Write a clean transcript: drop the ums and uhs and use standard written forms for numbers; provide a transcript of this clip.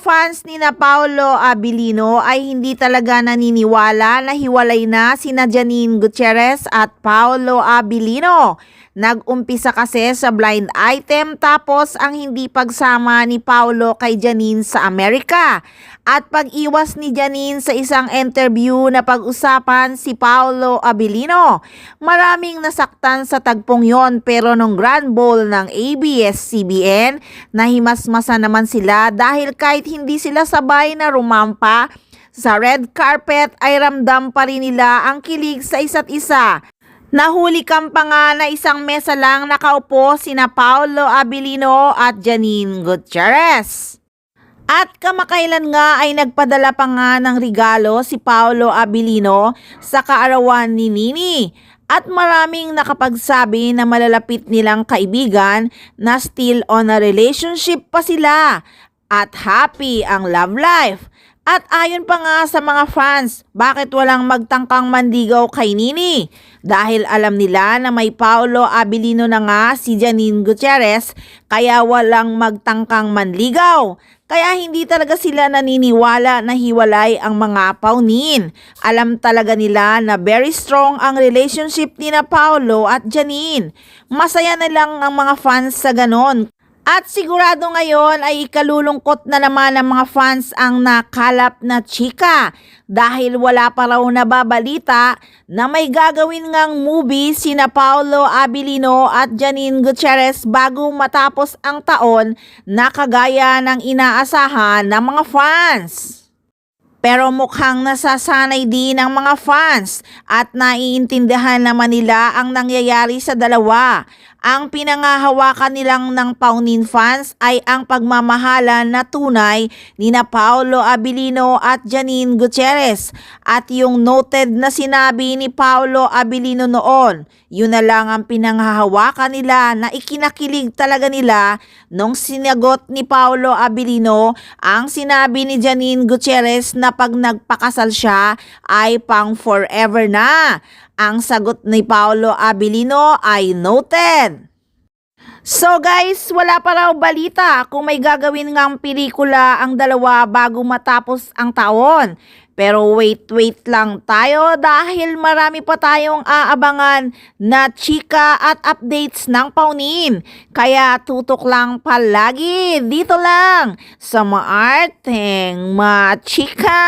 fans ni na Paolo Abilino ay hindi talaga naniniwala na hiwalay na sina Janine Gutierrez at Paolo Abilino. Nag-umpisa kasi sa blind item tapos ang hindi pagsama ni Paolo kay Janine sa Amerika. At pag-iwas ni Janine sa isang interview na pag-usapan si Paolo Abilino. Maraming nasaktan sa tagpong yon pero nung Grand Bowl ng ABS-CBN, nahimasmasa naman sila dahil kahit hindi sila sabay na rumampa sa red carpet ay ramdam pa rin nila ang kilig sa isa't isa. Nahuli pa nga na isang mesa lang nakaupo sina Paolo Abilino at Janine Gutierrez. At kamakailan nga ay nagpadala pa nga ng regalo si Paolo Abilino sa kaarawan ni Nini. At maraming nakapagsabi na malalapit nilang kaibigan na still on a relationship pa sila at happy ang love life. At ayon pa nga sa mga fans, bakit walang magtangkang manligaw kay Nini? Dahil alam nila na may Paolo Abilino na nga si Janine Gutierrez, kaya walang magtangkang manligaw. Kaya hindi talaga sila naniniwala na hiwalay ang mga paunin. Alam talaga nila na very strong ang relationship ni na Paolo at Janine. Masaya na lang ang mga fans sa ganon. At sigurado ngayon ay ikalulungkot na naman ng mga fans ang nakalap na chika dahil wala pa raw nababalita na may gagawin ngang movie sina Paolo Abilino at Janine Gutierrez bago matapos ang taon na kagaya ng inaasahan ng mga fans. Pero mukhang nasasanay din ang mga fans at naiintindihan naman nila ang nangyayari sa dalawa. Ang pinangahawakan nilang ng paunin fans ay ang pagmamahalan na tunay ni na Paolo Abilino at Janine Gutierrez. At yung noted na sinabi ni Paolo Abilino noon, yun na lang ang pinanghahawakan nila na ikinakilig talaga nila nung sinagot ni Paolo Abilino ang sinabi ni Janine Gutierrez na pag nagpakasal siya ay pang forever na. Ang sagot ni Paolo Abilino ay noted. So guys, wala pa raw balita kung may gagawin ngang pelikula ang dalawa bago matapos ang taon. Pero wait lang tayo dahil marami pa tayong aabangan na chika at updates ng paunin. Kaya tutok lang palagi dito lang sa Maarteng Machika!